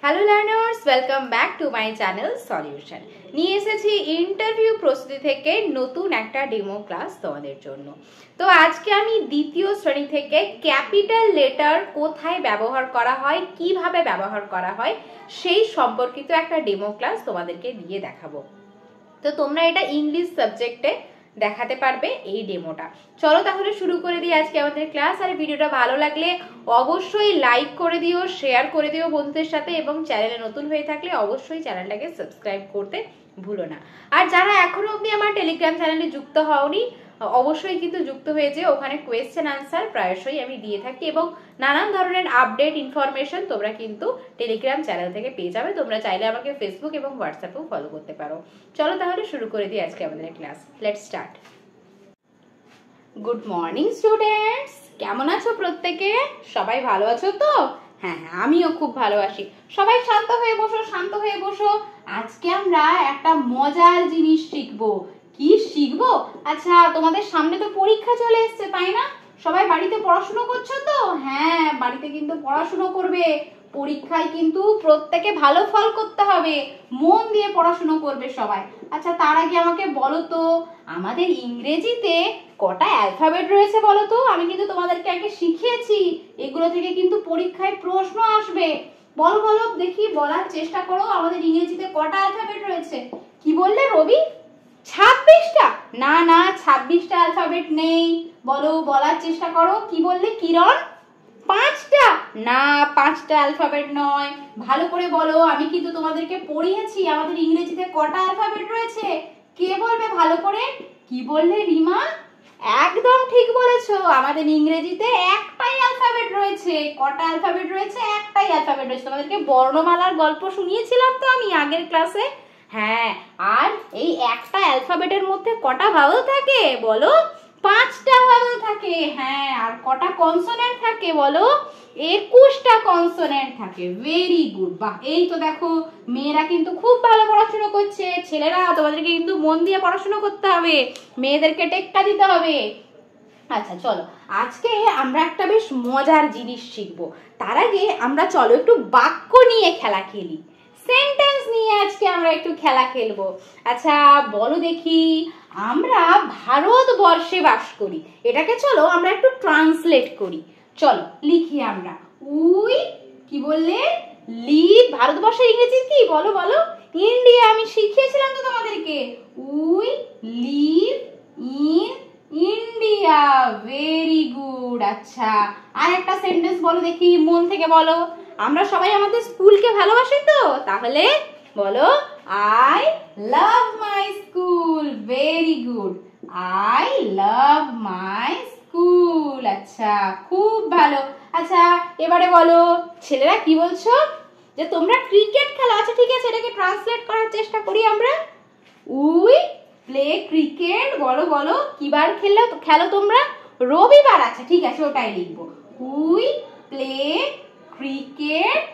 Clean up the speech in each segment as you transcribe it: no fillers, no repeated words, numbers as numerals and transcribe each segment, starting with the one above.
Hello learners, welcome back to my channel solution. নিয়ে এসেছি interview প্রস্তুতি থেকে নতুন একটা ডেমো ক্লাস তোমাদের জন্য। তো আজকে আমি দ্বিতীয় শ্রেণী থেকে ক্যাপিটাল লেটার কোথায় ব্যবহার করা হয়, কিভাবে ব্যবহার করা হয় সেই সম্পর্কিত একটা ডেমো ক্লাস তোমাদেরকে দিয়ে দেখাবো। তো তোমরা এটা ইংলিশ সাবজেক্টে দেখাতে পারবে এই ডেমোটা। চলো তাহলে শুরু করে দিই আজকে আমাদের ক্লাস। আর ভিডিওটা ভালো লাগলে অবশ্যই লাইক করে দিও, শেয়ার করে দিও বন্ধুদের সাথে, এবং চ্যানেলে নতুন হয়ে থাকলে অবশ্যই চ্যানেলটাকে সাবস্ক্রাইব করতে ভুলো না। আর যারা এখনো অবধি আমার টেলিগ্রাম চ্যানেলে যুক্ত হওনি, অবশ্যই কিন্তু যুক্ত হয়েছে। ওখানে কোয়েশ্চেন আনসার প্রায়শই আমি দিয়ে থাকি এবং নানান ধরনের আপডেট ইনফরমেশন তোমরা কিন্তু টেলিগ্রাম চ্যানেল থেকে পেয়ে যাবে। তোমরা চাইলে আমাকে ফেসবুক এবং হোয়াটসঅ্যাপেও ফলো করতে পারো। চলো তাহলে শুরু করে দিই আজকে আমাদের class. Let's start. Good morning students, কেমন আছো প্রত্যেকে? সবাই ভালো আছো তো? হ্যাঁ, আমিও খুব ভালো আছি। সবাই শান্ত হয়ে বসো, শান্ত হয়ে বসো। আজকে আমরা একটা মজার জিনিস শিখবো। কি শিখবো? আচ্ছা, তোমাদের সামনে তো পরীক্ষা চলে এসছে, তাই না? সবাই বাড়িতে পড়াশোনা করছো তো? হ্যাঁ, বাড়িতে কিন্তু পড়াশোনা করবে। পরীক্ষায় কিন্তু প্রত্যেকে ভালো ফল করতে হবে, মন দিয়ে পড়াশোনা করবে সবাই। আচ্ছা, তার আগে আমাকে বলো তো, আমাদের ইংরেজিতে কটা অ্যালফাবেট রয়েছে বলো তো? আমি কিন্তু তোমাদেরকে আগে শিখিয়েছি, এগুলো থেকে কিন্তু পরীক্ষায় প্রশ্ন আসবে। বলো বলো দেখি, বলার চেষ্টা করো, আমাদের ইংরেজিতে কটা অ্যালফাবেট রয়েছে? কি বললে রবি? 26টা? না না, 26টা অ্যালফাবেট নেই। বলো, বলার চেষ্টা করো। কি বললে কিরণ? 5টা? না, 5টা অ্যালফাবেট নয়। ভালো করে বলো, আমি কিন্তু তোমাদেরকে পড়িয়েছি আমাদের ইংরেজিতে কটা অ্যালফাবেট রয়েছে। কে বলবে ভালো করে? কি বললে রিমা? একদম ঠিক বলেছো, আমাদের ইংরেজিতে একটাই অ্যালফাবেট রয়েছে। কটা অ্যালফাবেট রয়েছে? একটাই অ্যালফাবেট রয়েছে। তোমাদেরকে বর্ণমালার গল্প শুনিয়েছিলাম তো আমি আগের ক্লাসে। হ্যাঁ, আর এই একটা অ্যালফাবেটের মধ্যে কটা ভাওয়েল থাকে বলো? 5টা ভাওয়েল থাকে। হ্যাঁ, আর কটা কনসোনেন্ট থাকে বলো? 21টা কনসোনেন্ট থাকে। ভেরি গুড, বাহ। এই তো দেখো, মেয়েরা কিন্তু খুব ভালো পড়াশোনা করছে। ছেলেরা, তোমাদেরকে কিন্তু মন দিয়ে পড়াশোনা করতে হবে, মেয়েদেরকে টেক্কা দিতে হবে। আচ্ছা চলো, আজকে আমরা একটা বেশ মজার জিনিস শিখবো। তার আগে আমরা চলো একটু বাক্য নিয়ে খেলা খেলি, সেন্টেন্স নিয়ে আজকে আমরা একটু খেলা খেলবো। আচ্ছা বলো দেখি, আমরা ভারতবর্ষে বাস করি, এটাকে চলো আমরা একটু ট্রান্সলেট করি। চলো লিখি আমরা। উই, কি বললে? লিভ। ভারতবর্ষের ইংরেজি কি বলো বলো? ইন্ডিয়া। আমি শিখিয়েছিলাম তো তোমাদেরকে। We live in India. Very good. আচ্ছা, আর একটা সেন্টেন্স বলো দেখি, মন থেকে বলো। আমরা সবাই আমাদের স্কুলকে ভালোবাসি তো, তাহলে বলো I love my school. Very good, I love my school. আচ্ছা, খুব ভালো। আচ্ছা এবারে বলো, ছেলেরা কি বলছো? যে তোমরা ক্রিকেট খেলো। আচ্ছা ঠিক আছে, এটাকে ট্রান্সলেট করার চেষ্টা করি আমরা। We play cricket. বলো বলো, কিবার খেলো তোমরা? রবিবার। আচ্ছা ঠিক আছে, ওটাই লিখবো। We play cricket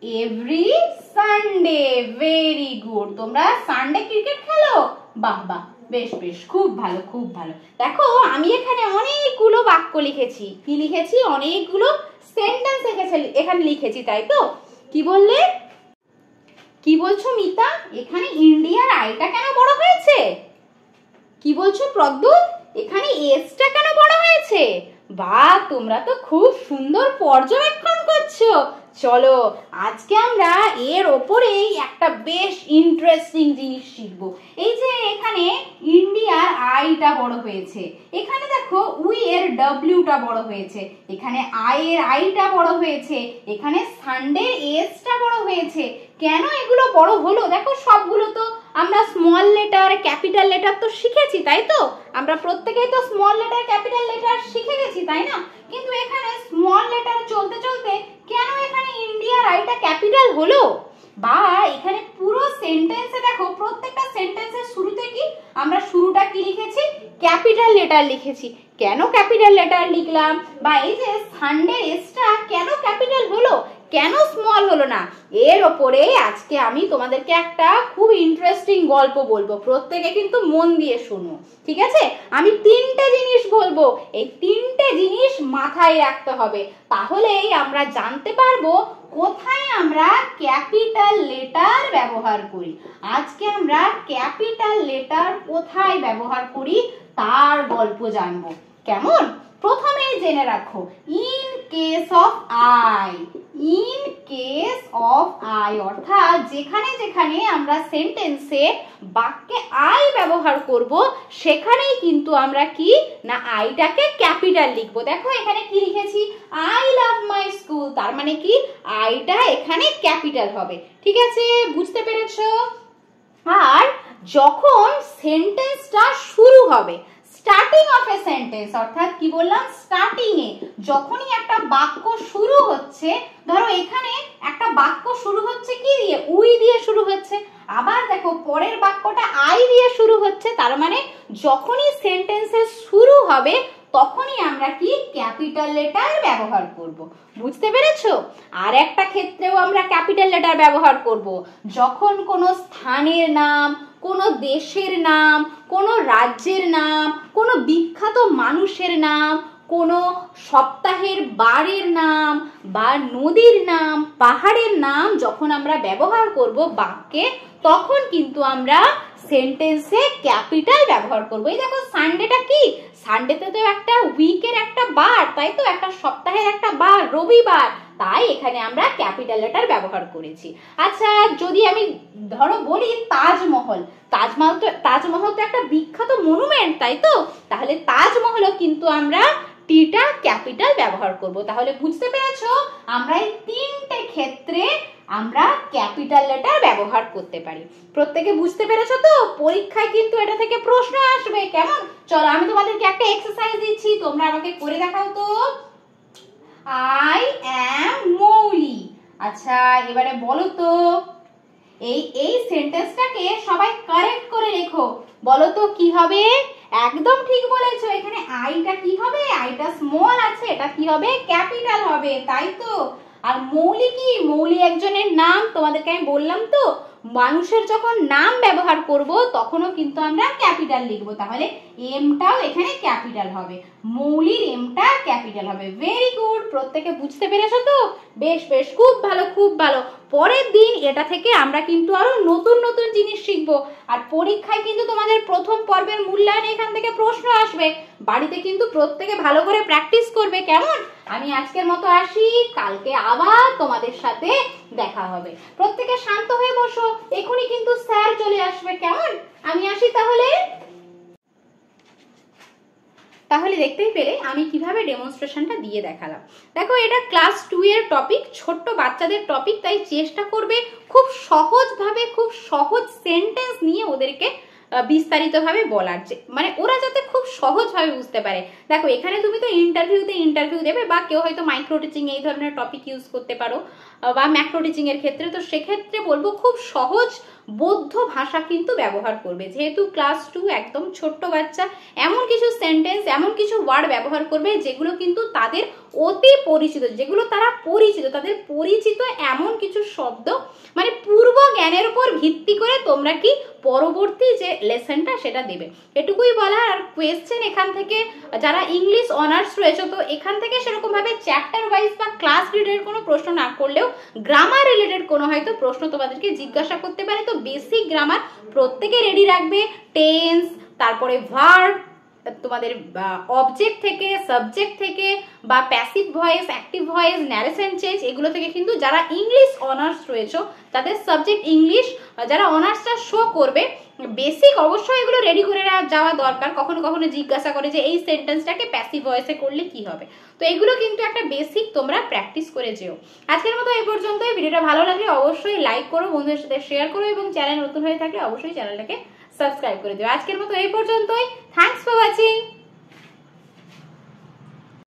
every Sunday. Very good, তোমরা সানডে ক্রিকেট খেলো? বাহ বাহ, বেশ বেশ, খুব ভালো খুব ভালো। দেখো আমি এখানে অনেকগুলো বাক্য লিখেছি। কি লিখেছি? অনেকগুলো সেন্টেন্স এখানে লিখেছি, তাই তো? কি বললে? কি বলছো মিতা? এখানে ইন্ডিয়ার আইটা কেন বড় হয়েছে? কি বলছো প্রদ্যুৎ? এখানে এসটা কেন বড় হয়েছে? বাহ, তোমরা তো খুব সুন্দর পর্যবেক্ষণ করছো। চলো আজকে আমরা এর ওপরেই একটা বেশ ইন্টারেস্টিং জিনিস শিখবো। এই যে এখানে ইন্ডিয়ার আইটা বড় হয়েছে, এখানে দেখো উই এর ডব্লিউটা বড় হয়েছে, এখানে আই এর আইটা বড় হয়েছে, এখানে সানডে এসটা বড় হয়েছে। কেন এগুলো বড় হলো? দেখো সবগুলো তো আমরা স্মল লেটার ক্যাপিটাল লেটার তো শিখেছি, তাই তো? আমরা প্রত্যেকেই তো স্মল লেটার ক্যাপিটাল লেটার শিখে গেছি, তাই না? কিন্তু এখানে স্মল লেটার চলতে চলতে কেন এখানে ইন্ডিয়ার আইটা ক্যাপিটাল হলো? বা এখানে পুরো সেন্টেন্সে দেখো, প্রত্যেকটা সেন্টেন্সের শুরুতে কি আমরা শুরুটা কি লিখেছি? ক্যাপিটাল লেটার লিখেছি। কেন ক্যাপিটাল লেটার লিখলাম? বা এই যে সানডে এসটা কেন ক্যাপিটাল হলো, কেন স্মল হলো না? এর ওপরে আজকে আমি তোমাদেরকে একটা খুব ইন্টারেস্টিং গল্প বলবো। প্রত্যেকে কিন্তু মন দিয়ে শোনো, ঠিক আছে? আমি 3টে জিনিস বলবো, এই 3টে জিনিস মাথায় রাখতে হবে, তাহলেই আমরা জানতে পারবো কোথায় আমরা ক্যাপিটাল লেটার ব্যবহার করি। আজকে আমরা ক্যাপিটাল লেটার কোথায় ব্যবহার করি তার গল্প জানবো। কেমন? প্রথমেই জেনে রাখো, in case of I, in case of I অর্থাৎ যেখানে যেখানে আমরা সেন্টেন্সে বাক্যে আই ব্যবহার করব সেখানেই কিন্তু আমরা কি না আইটাকে ক্যাপিটাল লিখবো। দেখো এখানে কি লিখেছি, আই লাভ মাই স্কুল, তার মানে কি আইটা এখানে ক্যাপিটাল হবে। ঠিক আছে, বুঝতে পেরেছো? আর যখন সেন্টেন্সটা শুরু হবে, স্টার্টিং অফ এ সেন্টেন্স অর্থাৎ কি বললাম, স্টার্টিং এ যখনই একটা বাক্য শুরু হচ্ছে, ধরো এখানে একটা বাক্য শুরু হচ্ছে কি দিয়ে, উই দিয়ে শুরু হচ্ছে, আবার দেখো পরের বাক্যটা আই দিয়ে শুরু হচ্ছে, তার মানে যখনই সেন্টেন্সের শুরু হবে তখনই আমরা কি ক্যাপিটাল লেটার ব্যবহার করব। বুঝতে পেরেছো? আর একটা ক্ষেত্রেও আমরা ক্যাপিটাল লেটার ব্যবহার করব, যখন কোনো স্থানের নাম, কোনো দেশের নাম, কোনো রাজ্যের নাম, কোনো বিখ্যাত মানুষের নাম, কোনো সপ্তাহের বারের নাম বা নদীর নাম, পাহাড়ের নাম যখন আমরা ব্যবহার করব বাক্যে, তখন কিন্তু আমরা সেন্টেন্সে ক্যাপিটাল ব্যবহার করব। এই দেখো সানডেটা কি, সানডেতে তো একটা উইকের একটা বার, তাই তো, একটা সপ্তাহের একটা বার, রবিবার, তাই এখানে আমরা ক্যাপিটাল লেটার ব্যবহার করেছি। আচ্ছা, যদি আমি ধরো বলি তাজমহল, তাজমহল তো একটা বিখ্যাত মনুমেন্ট, তাই তো, তাহলে তাজমহলও কিন্তু আমরা টিটা ক্যাপিটাল ব্যবহার করব। তাহলে বুঝতে পেরেছো আমরা এই তিনটে ক্ষেত্রে আমরা ক্যাপিটাল লেটার ব্যবহার করতে পারি। প্রত্যেকে বুঝতে পেরেছো তো? পরীক্ষায় কিন্তু এটা থেকে প্রশ্ন আসবে। কেমন? চলো আমি তোমাদেরকে একটা এক্সারসাইজ দিচ্ছি, তোমরা আমাকে করে দেখাও তো। আই অ্যাম মৌলি। আচ্ছা এবারে বলো তো, এই সেন্টেন্সটাকে সবাই কারেক্ট করে লেখো। বলো তো কি হবে? একদম ঠিক বলেছো, এখানে আইটা কি হবে, আইটা স্মল আছে, এটা কি হবে, ক্যাপিটাল হবে, তাই তো। আর মৌলি কি, মৌলি একজনের নাম, তোমাদেরকে আমি বললাম তো মানুষের যখন নাম ব্যবহার করব তখনও কিন্তু আমরা ক্যাপিটাল লিখবো, তাহলে এমটাও এখানে ক্যাপিটাল হবে, মৌলির এমটা ক্যাপিটাল হবে। ভেরি গুড, প্রত্যেকে বুঝতে পেরেছো তো? বেশ বেশ, খুব ভালো খুব ভালো। পরের দিন এটা থেকে আমরা কিন্তু আরো নতুন নতুন জিনিস শিখবো। আর পরীক্ষায় কিন্তু তোমাদের প্রথম পর্বের মূল্যায়নে এখান থেকে প্রশ্ন আসবে, বাড়িতে কিন্তু প্রত্যেকে ভালো করে প্র্যাকটিস করবে। কেমন? আমি আজকের মতো আসি, কালকে আবার তোমাদের সাথে দেখা হবে। প্রত্যেকে শান্ত হয়ে বসো, এখনই কিন্তু স্যার চলে আসবে। কেমন? আমি আসি তাহলে। তাহলে দেখতেই পেলে আমি কিভাবে ডেমনস্ট্রেশনটা দিয়ে দেখালাম। দেখো এটা ক্লাস 2 এর টপিক, ছোট্ট বাচ্চাদের টপিক, তাই চেষ্টা করবে খুব সহজভাবে, খুব সহজ সেন্টেন্স নিয়ে ওদেরকে বিস্তারিতভাবে বলার, মানে ওরা যাতে খুব সহজভাবে বুঝতে পারে। দেখো এখানে তুমি তো ইন্টারভিউ দেবে, বা কেউ হয়তো মাইক্রো টিচিং এই ধরনের টপিক ইউজ করতে পারো, বা ম্যাক্রো টিচিং এর ক্ষেত্রে, তো সেক্ষেত্রে বলবো খুব সহজ বোধ্য ভাষা কিন্তু ব্যবহার করবে। যেহেতু ক্লাস 2 একদম ছোট্ট বাচ্চা, এমন কিছু সেন্টেন্স, এমন কিছু ওয়ার্ড ব্যবহার করবে যেগুলো কিন্তু তাদের অতি পরিচিত, যেগুলো তারা পরিচিত, তাদের পরিচিত এমন কিছু শব্দ, মানে পূর্ব জ্ঞানের উপর ভিত্তি করে তোমরা কি পরবর্তী যে লেসনটা সেটা দেবে, এটুকুই বলা। আর কোয়েশ্চেন এখান থেকে যারা ইংলিশ অনার্স রয়েছে, তো এখান থেকে সেরকম ভাবে চ্যাপ্টার ওয়াইজ বা ক্লাস রিলেটেড কোনো প্রশ্ন না করলেও গ্রামার রিলেটেড কোনো হয়তো প্রশ্ন তোমাদেরকে জিজ্ঞাসা করতে পারে। তো বেসিক গ্রামার প্রত্যেকে রেডি রাখবে, টেন্স, তারপরে ভার্ব, তোমাদের অবজেক্ট থেকে, সাবজেক্ট থেকে, বা passive voice, active voice, narration change, এগুলো থেকে কিন্তু যারা ইংলিশ অনার্স রয়েছে তাদের সাবজেক্ট ইংলিশ, যারা অনার্সটা শো করবে, বেসিক অবশ্যই এগুলো রেডি করে যাওয়া দরকার। কখনো কখনো জিজ্ঞাসা করে যে এই সেন্টেন্সটাকে প্যাসিভ ভয়েসে করলে কি হবে, তো এগুলো কিন্তু একটা বেসিক তোমরা প্র্যাকটিস করে যেও। আজকের মতো এই পর্যন্তই। ভিডিওটা ভালো লাগলে অবশ্যই লাইক করো, বন্ধুদের সাথে শেয়ার করো, এবং চ্যানেল নতুন হয়ে থাকলে অবশ্যই চ্যানেলটাকে সাবস্ক্রাইব করে দিও। আজকের মতো এই পর্যন্তই। Thanks for watching.